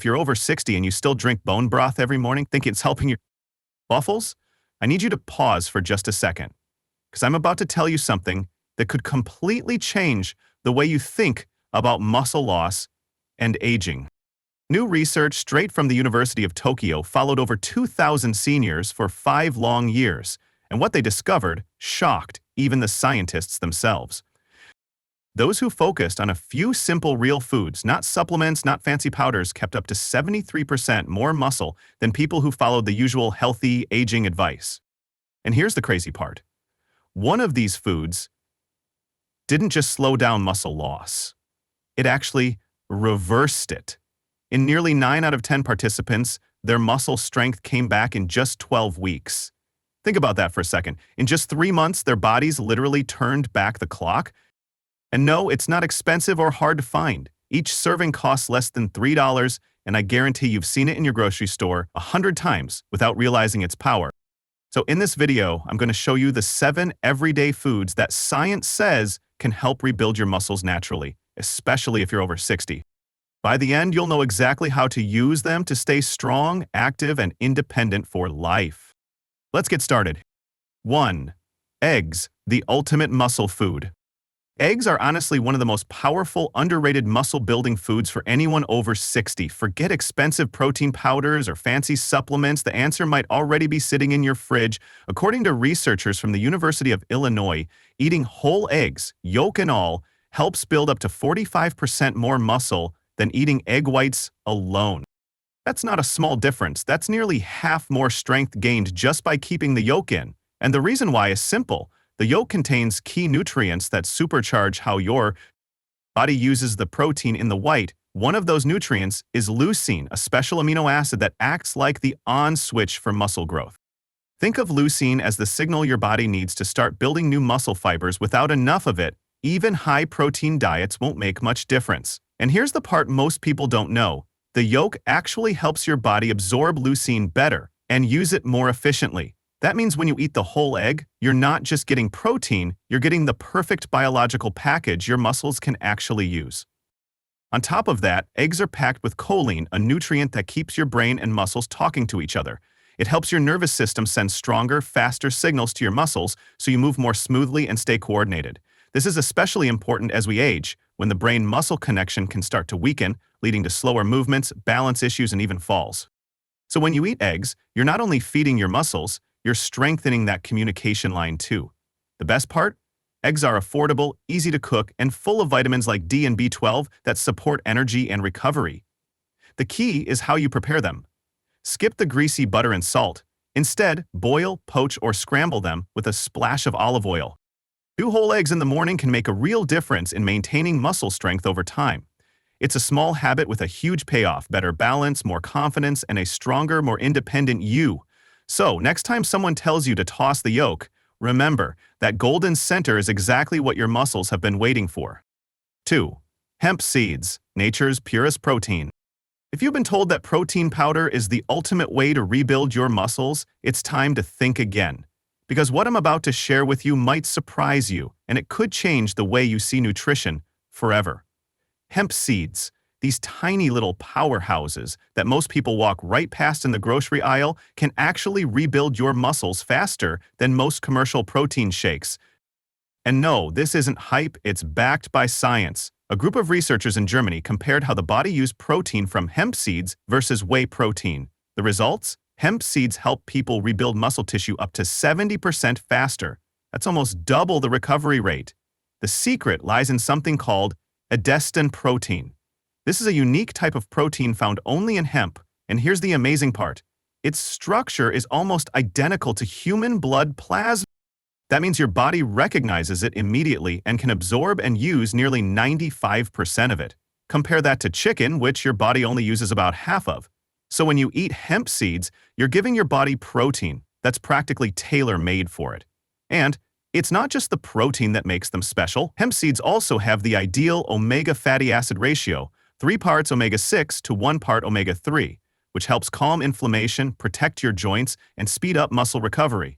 if you're over 60 and you still drink bone broth every morning, think it's helping your buffles, I need you to pause for just a second, because I'm about to tell you something that could completely change the way you think about muscle loss and aging. New research straight from the University of Tokyo followed over 2,000 seniors for 5 long years, and what they discovered shocked even the scientists themselves. Those who focused on a few simple real foods, not supplements, not fancy powders, kept up to 73% more muscle than people who followed the usual healthy aging advice. And here's the crazy part. One of these foods didn't just slow down muscle loss. It actually reversed it. In nearly 9 out of 10 participants, their muscle strength came back in just 12 weeks. Think about that for a second. In just 3 months, their bodies literally turned back the clock. And no, it's not expensive or hard to find. Each serving costs less than $3, and I guarantee you've seen it in your grocery store 100 times without realizing its power. So in this video, I'm going to show you the 7 everyday foods that science says can help rebuild your muscles naturally, especially if you're over 60. By the end, you'll know exactly how to use them to stay strong, active, and independent for life. Let's get started. 1. Eggs, the ultimate muscle food. Eggs are honestly one of the most powerful, underrated muscle-building foods for anyone over 60. Forget expensive protein powders or fancy supplements. The answer might already be sitting in your fridge. According to researchers from the University of Illinois, eating whole eggs, yolk and all, helps build up to 45% more muscle than eating egg whites alone. That's not a small difference. That's nearly half more strength gained just by keeping the yolk in. And the reason why is simple. The yolk contains key nutrients that supercharge how your body uses the protein in the white. One of those nutrients is leucine, a special amino acid that acts like the on switch for muscle growth. Think of leucine as the signal your body needs to start building new muscle fibers. Without enough of it, even high-protein diets won't make much difference. And here's the part most people don't know. The yolk actually helps your body absorb leucine better and use it more efficiently. That means when you eat the whole egg, you're not just getting protein, you're getting the perfect biological package your muscles can actually use. On top of that, eggs are packed with choline, a nutrient that keeps your brain and muscles talking to each other. It helps your nervous system send stronger, faster signals to your muscles so you move more smoothly and stay coordinated. This is especially important as we age, when the brain-muscle connection can start to weaken, leading to slower movements, balance issues, and even falls. So when you eat eggs, you're not only feeding your muscles, you're strengthening that communication line too. The best part? Eggs are affordable, easy to cook, and full of vitamins like D and B12 that support energy and recovery. The key is how you prepare them. Skip the greasy butter and salt. Instead, boil, poach, or scramble them with a splash of olive oil. 2 whole eggs in the morning can make a real difference in maintaining muscle strength over time. It's a small habit with a huge payoff: better balance, more confidence, and a stronger, more independent you. So, next time someone tells you to toss the yolk, remember that golden center is exactly what your muscles have been waiting for. 2. Hemp seeds, nature's purest protein. If you've been told that protein powder is the ultimate way to rebuild your muscles, it's time to think again. Because what I'm about to share with you might surprise you, and it could change the way you see nutrition forever. Hemp seeds, these tiny little powerhouses that most people walk right past in the grocery aisle, can actually rebuild your muscles faster than most commercial protein shakes. And no, this isn't hype, it's backed by science. A group of researchers in Germany compared how the body used protein from hemp seeds versus whey protein. The results? Hemp seeds help people rebuild muscle tissue up to 70% faster. That's almost double the recovery rate. The secret lies in something called edestin protein. This is a unique type of protein found only in hemp, and here's the amazing part. Its structure is almost identical to human blood plasma. That means your body recognizes it immediately and can absorb and use nearly 95% of it. Compare that to chicken, which your body only uses about half of. So when you eat hemp seeds, you're giving your body protein that's practically tailor-made for it. And it's not just the protein that makes them special. Hemp seeds also have the ideal omega fatty acid ratio, 3 parts omega-6 to 1 part omega-3, which helps calm inflammation, protect your joints, and speed up muscle recovery.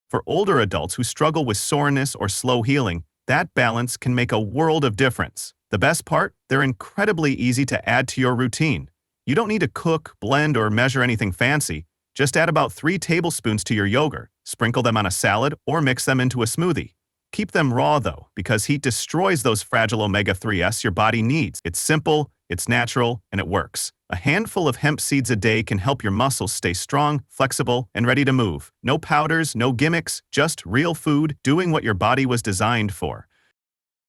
For older adults who struggle with soreness or slow healing, that balance can make a world of difference. The best part? They're incredibly easy to add to your routine. You don't need to cook, blend, or measure anything fancy. Just add about 3 tablespoons to your yogurt, sprinkle them on a salad, or mix them into a smoothie. Keep them raw though, because heat destroys those fragile omega-3s your body needs. It's simple, it's natural, and it works. A handful of hemp seeds a day can help your muscles stay strong, flexible, and ready to move. No powders, no gimmicks, just real food doing what your body was designed for.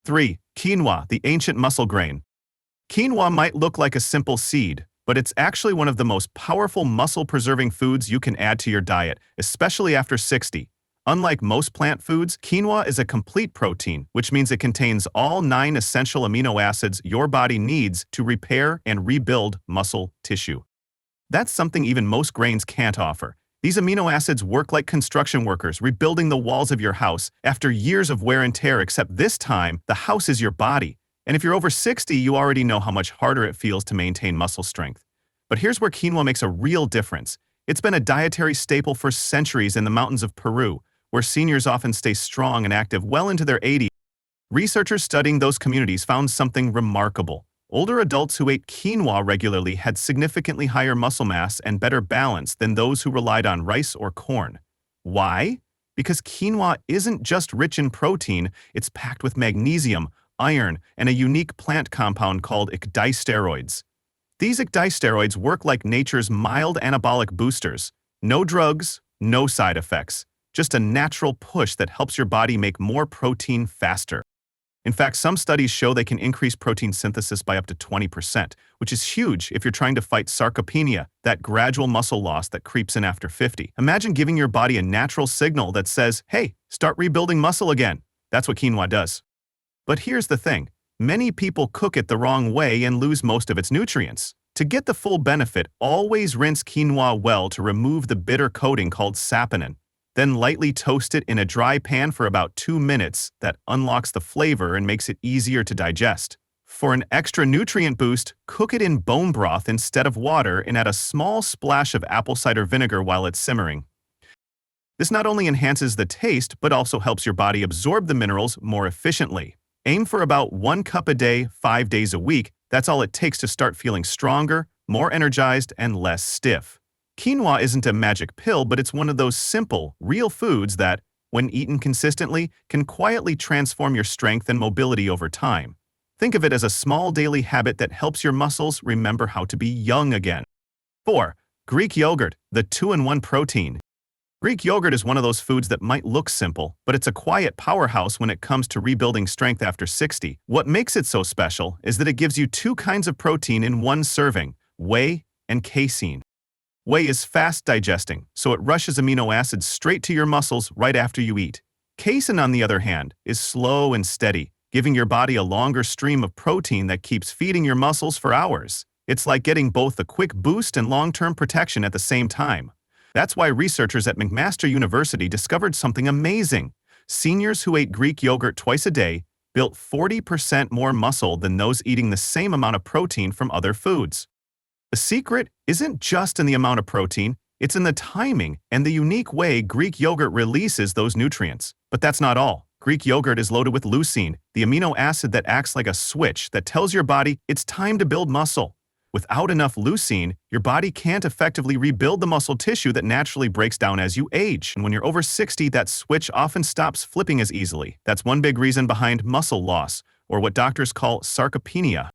3. Quinoa, the ancient muscle grain. Quinoa might look like a simple seed, but it's actually one of the most powerful muscle-preserving foods you can add to your diet, especially after 60. Unlike most plant foods, quinoa is a complete protein, which means it contains all 9 essential amino acids your body needs to repair and rebuild muscle tissue. That's something even most grains can't offer. These amino acids work like construction workers rebuilding the walls of your house after years of wear and tear, except this time, the house is your body. And if you're over 60, you already know how much harder it feels to maintain muscle strength. But here's where quinoa makes a real difference. It's been a dietary staple for centuries in the mountains of Peru, where seniors often stay strong and active well into their 80s. Researchers studying those communities found something remarkable. Older adults who ate quinoa regularly had significantly higher muscle mass and better balance than those who relied on rice or corn. Why? Because quinoa isn't just rich in protein, it's packed with magnesium, iron, and a unique plant compound called ecdysteroids. These ecdysteroids work like nature's mild anabolic boosters. No drugs, no side effects. Just a natural push that helps your body make more protein faster. In fact, some studies show they can increase protein synthesis by up to 20%, which is huge if you're trying to fight sarcopenia, that gradual muscle loss that creeps in after 50. Imagine giving your body a natural signal that says, hey, start rebuilding muscle again. That's what quinoa does. But here's the thing. Many people cook it the wrong way and lose most of its nutrients. To get the full benefit, always rinse quinoa well to remove the bitter coating called saponin. Then lightly toast it in a dry pan for about 2 minutes. That unlocks the flavor and makes it easier to digest. For an extra nutrient boost, cook it in bone broth instead of water and add a small splash of apple cider vinegar while it's simmering. This not only enhances the taste, but also helps your body absorb the minerals more efficiently. Aim for about 1 cup a day, 5 days a week. That's all it takes to start feeling stronger, more energized, and less stiff. Quinoa isn't a magic pill, but it's one of those simple, real foods that, when eaten consistently, can quietly transform your strength and mobility over time. Think of it as a small daily habit that helps your muscles remember how to be young again. 4. Greek yogurt, the 2-in-1 protein. Greek yogurt is one of those foods that might look simple, but it's a quiet powerhouse when it comes to rebuilding strength after 60. What makes it so special is that it gives you 2 kinds of protein in one serving, whey and casein. Whey is fast digesting, so it rushes amino acids straight to your muscles right after you eat. Casein, on the other hand, is slow and steady, giving your body a longer stream of protein that keeps feeding your muscles for hours. It's like getting both a quick boost and long-term protection at the same time. That's why researchers at McMaster University discovered something amazing. Seniors who ate Greek yogurt twice a day built 40% more muscle than those eating the same amount of protein from other foods. The secret isn't just in the amount of protein, it's in the timing and the unique way Greek yogurt releases those nutrients. But that's not all. Greek yogurt is loaded with leucine, the amino acid that acts like a switch that tells your body it's time to build muscle. Without enough leucine, your body can't effectively rebuild the muscle tissue that naturally breaks down as you age. And when you're over 60, that switch often stops flipping as easily. That's one big reason behind muscle loss, or what doctors call sarcopenia.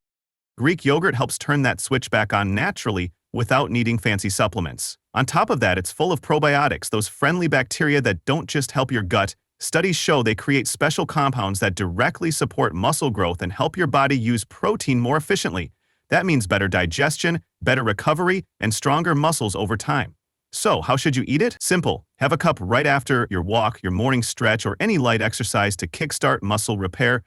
Greek yogurt helps turn that switch back on naturally without needing fancy supplements. On top of that, it's full of probiotics, those friendly bacteria that don't just help your gut. Studies show they create special compounds that directly support muscle growth and help your body use protein more efficiently. That means better digestion, better recovery, and stronger muscles over time. So, how should you eat it? Simple. Have a cup right after your walk, your morning stretch, or any light exercise to kickstart muscle repair.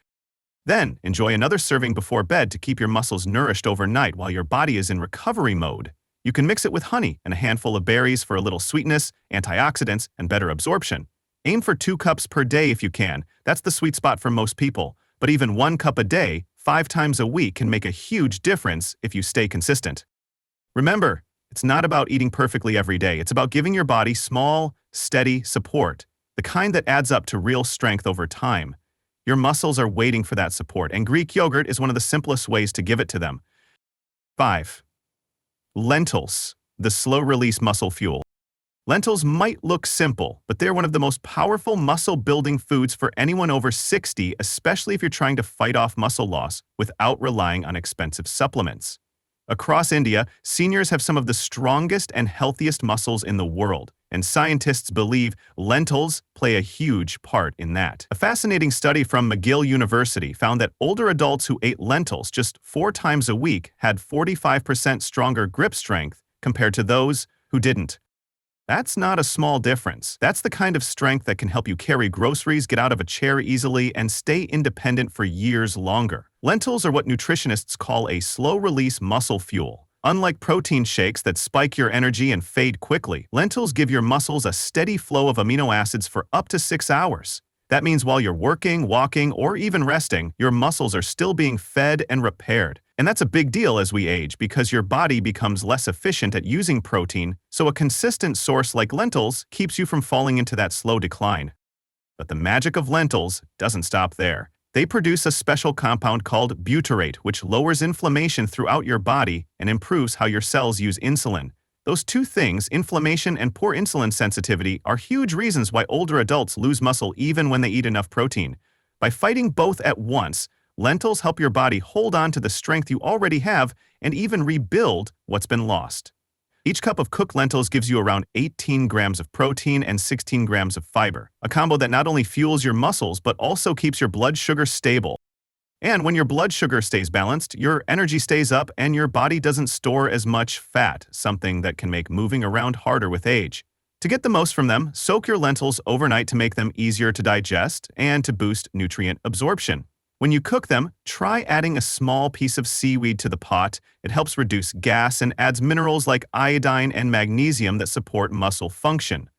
Then, enjoy another serving before bed to keep your muscles nourished overnight while your body is in recovery mode. You can mix it with honey and a handful of berries for a little sweetness, antioxidants, and better absorption. Aim for 2 cups per day if you can. That's the sweet spot for most people. But even 1 cup a day, 5 times a week, can make a huge difference if you stay consistent. Remember, it's not about eating perfectly every day. It's about giving your body small, steady support, the kind that adds up to real strength over time. Your muscles are waiting for that support, and Greek yogurt is one of the simplest ways to give it to them. 5. Lentils, the slow-release muscle fuel. Lentils might look simple, but they're one of the most powerful muscle-building foods for anyone over 60, especially if you're trying to fight off muscle loss without relying on expensive supplements. Across India, seniors have some of the strongest and healthiest muscles in the world, and scientists believe lentils play a huge part in that. A fascinating study from McGill University found that older adults who ate lentils just 4 times a week had 45% stronger grip strength compared to those who didn't. That's not a small difference. That's the kind of strength that can help you carry groceries, get out of a chair easily, and stay independent for years longer. Lentils are what nutritionists call a slow-release muscle fuel. Unlike protein shakes that spike your energy and fade quickly, lentils give your muscles a steady flow of amino acids for up to 6 hours. That means while you're working, walking, or even resting, your muscles are still being fed and repaired. And that's a big deal as we age because your body becomes less efficient at using protein, so a consistent source like lentils keeps you from falling into that slow decline. But the magic of lentils doesn't stop there. They produce a special compound called butyrate, which lowers inflammation throughout your body and improves how your cells use insulin. Those two things, inflammation and poor insulin sensitivity, are huge reasons why older adults lose muscle even when they eat enough protein. By fighting both at once, lentils help your body hold on to the strength you already have and even rebuild what's been lost. Each cup of cooked lentils gives you around 18 grams of protein and 16 grams of fiber, a combo that not only fuels your muscles but also keeps your blood sugar stable. And when your blood sugar stays balanced, your energy stays up and your body doesn't store as much fat, something that can make moving around harder with age. To get the most from them, soak your lentils overnight to make them easier to digest and to boost nutrient absorption. When you cook them, try adding a small piece of seaweed to the pot. It helps reduce gas and adds minerals like iodine and magnesium that support muscle function.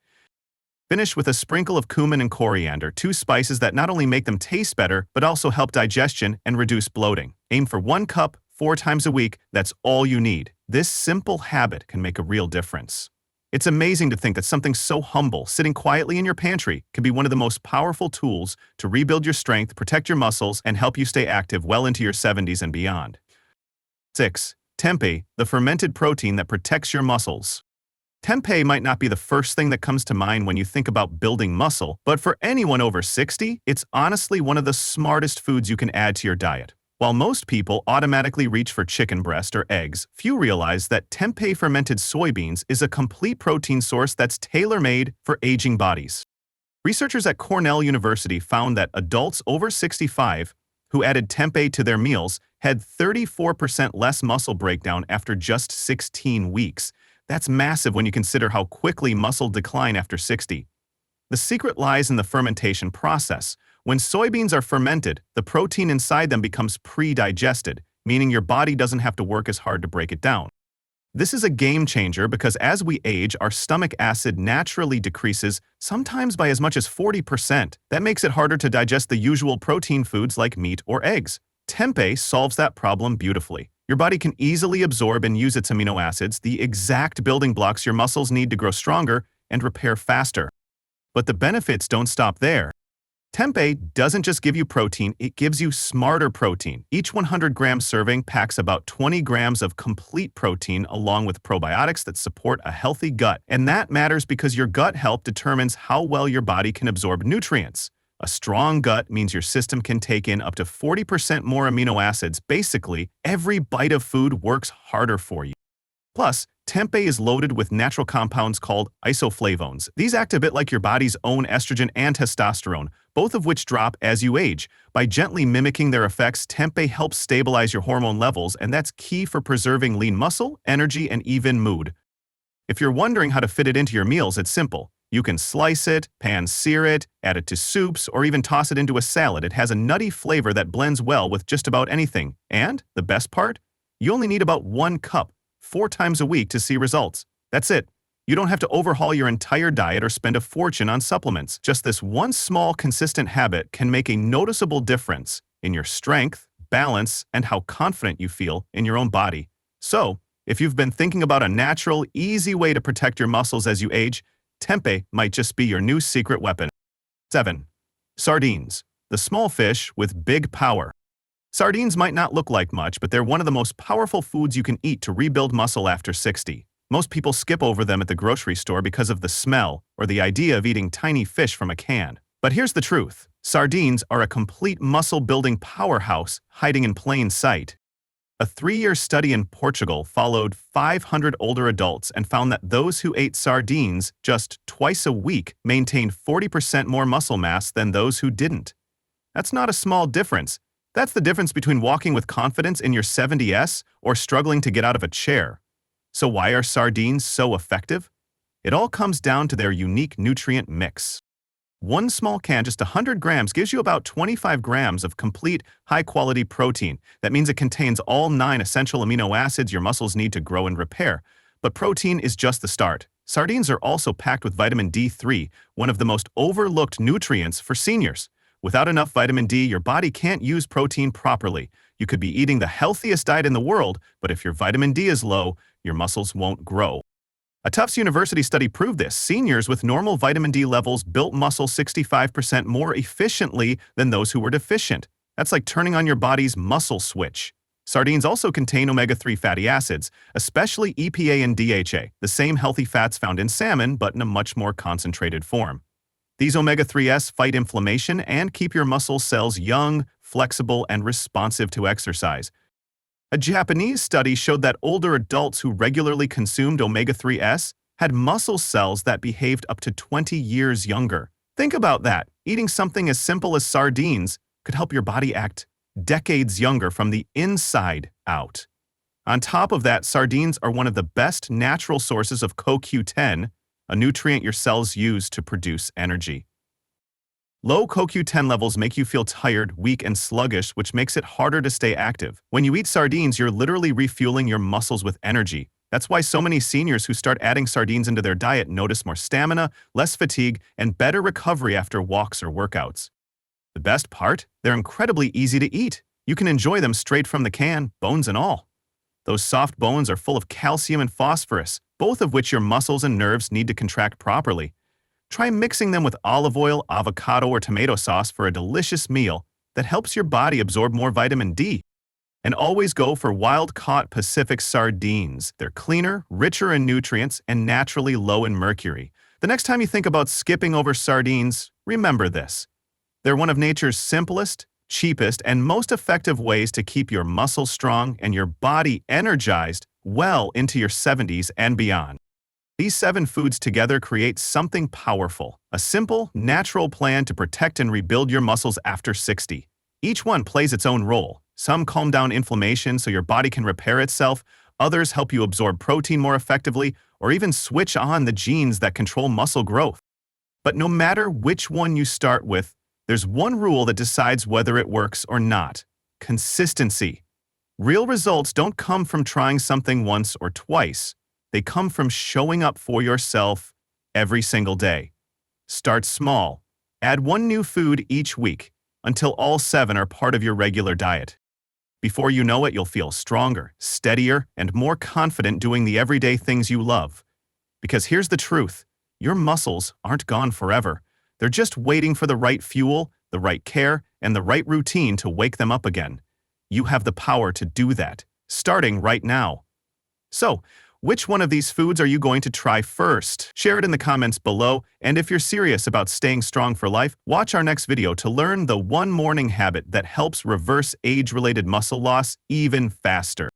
Finish with a sprinkle of cumin and coriander, 2 spices that not only make them taste better, but also help digestion and reduce bloating. Aim for 1 cup 4 times a week. That's all you need. This simple habit can make a real difference. It's amazing to think that something so humble, sitting quietly in your pantry, can be one of the most powerful tools to rebuild your strength, protect your muscles, and help you stay active well into your 70s and beyond. 6. Tempeh, the fermented protein that protects your muscles. Tempeh might not be the first thing that comes to mind when you think about building muscle, but for anyone over 60, it's honestly one of the smartest foods you can add to your diet. While most people automatically reach for chicken breast or eggs, few realize that tempeh fermented soybeans is a complete protein source that's tailor-made for aging bodies. Researchers at Cornell University found that adults over 65 who added tempeh to their meals had 34% less muscle breakdown after just 16 weeks. That's massive when you consider how quickly muscle decline after 60. The secret lies in the fermentation process. When soybeans are fermented, the protein inside them becomes pre-digested, meaning your body doesn't have to work as hard to break it down. This is a game changer because as we age, our stomach acid naturally decreases, sometimes by as much as 40%. That makes it harder to digest the usual protein foods like meat or eggs. Tempeh solves that problem beautifully. Your body can easily absorb and use its amino acids, the exact building blocks your muscles need to grow stronger and repair faster. But the benefits don't stop there. Tempeh doesn't just give you protein, it gives you smarter protein. Each 100-gram serving packs about 20 grams of complete protein along with probiotics that support a healthy gut. And that matters because your gut health determines how well your body can absorb nutrients. A strong gut means your system can take in up to 40% more amino acids. Basically, every bite of food works harder for you. Plus, tempeh is loaded with natural compounds called isoflavones. These act a bit like your body's own estrogen and testosterone, both of which drop as you age. By gently mimicking their effects, tempeh helps stabilize your hormone levels, and that's key for preserving lean muscle, energy, and even mood. If you're wondering how to fit it into your meals, it's simple. You can slice it, pan-sear it, add it to soups, or even toss it into a salad. It has a nutty flavor that blends well with just about anything. And, the best part? You only need about 1 cup 4 times a week to see results. That's it. You don't have to overhaul your entire diet or spend a fortune on supplements. Just this one small, consistent habit can make a noticeable difference in your strength, balance, and how confident you feel in your own body. So, if you've been thinking about a natural, easy way to protect your muscles as you age, tempeh might just be your new secret weapon. 7. Sardines, the small fish with big power. Sardines might not look like much, but they're one of the most powerful foods you can eat to rebuild muscle after 60. Most people skip over them at the grocery store because of the smell or the idea of eating tiny fish from a can. But here's the truth. Sardines are a complete muscle-building powerhouse hiding in plain sight. A 3-year study in Portugal followed 500 older adults and found that those who ate sardines just twice a week maintained 40% more muscle mass than those who didn't. That's not a small difference. That's the difference between walking with confidence in your 70s or struggling to get out of a chair. So why are sardines so effective? It all comes down to their unique nutrient mix. One small can, just 100 grams, gives you about 25 grams of complete, high-quality protein. That means it contains all 9 essential amino acids your muscles need to grow and repair. But protein is just the start. Sardines are also packed with vitamin D3, one of the most overlooked nutrients for seniors. Without enough vitamin D, your body can't use protein properly. You could be eating the healthiest diet in the world, but if your vitamin D is low, your muscles won't grow. A Tufts University study proved this. Seniors with normal vitamin D levels built muscle 65% more efficiently than those who were deficient. That's like turning on your body's muscle switch. Sardines also contain omega-3 fatty acids, especially EPA and DHA, the same healthy fats found in salmon, but in a much more concentrated form. These omega-3s fight inflammation and keep your muscle cells young, flexible, and responsive to exercise. A Japanese study showed that older adults who regularly consumed omega-3s had muscle cells that behaved up to 20 years younger. Think about that. Eating something as simple as sardines could help your body act decades younger from the inside out. On top of that, sardines are one of the best natural sources of CoQ10, a nutrient your cells use to produce energy. Low CoQ10 levels make you feel tired, weak, and sluggish, which makes it harder to stay active. When you eat sardines, you're literally refueling your muscles with energy. That's why so many seniors who start adding sardines into their diet notice more stamina, less fatigue, and better recovery after walks or workouts. The best part? They're incredibly easy to eat. You can enjoy them straight from the can, bones and all. Those soft bones are full of calcium and phosphorus, both of which your muscles and nerves need to contract properly. Try mixing them with olive oil, avocado, or tomato sauce for a delicious meal that helps your body absorb more vitamin D. And always go for wild-caught Pacific sardines. They're cleaner, richer in nutrients, and naturally low in mercury. The next time you think about skipping over sardines, remember this. They're one of nature's simplest, cheapest, and most effective ways to keep your muscles strong and your body energized well into your 70s and beyond. These 7 foods together create something powerful, a simple, natural plan to protect and rebuild your muscles after 60. Each one plays its own role. Some calm down inflammation so your body can repair itself, others help you absorb protein more effectively, or even switch on the genes that control muscle growth. But no matter which one you start with, there's one rule that decides whether it works or not: consistency. Real results don't come from trying something once or twice. They come from showing up for yourself every single day. Start small. Add 1 new food each week until all 7 are part of your regular diet. Before you know it, you'll feel stronger, steadier, and more confident doing the everyday things you love. Because here's the truth. Your muscles aren't gone forever. They're just waiting for the right fuel, the right care, and the right routine to wake them up again. You have the power to do that, starting right now. So, which one of these foods are you going to try first? Share it in the comments below, and if you're serious about staying strong for life, watch our next video to learn the one morning habit that helps reverse age-related muscle loss even faster.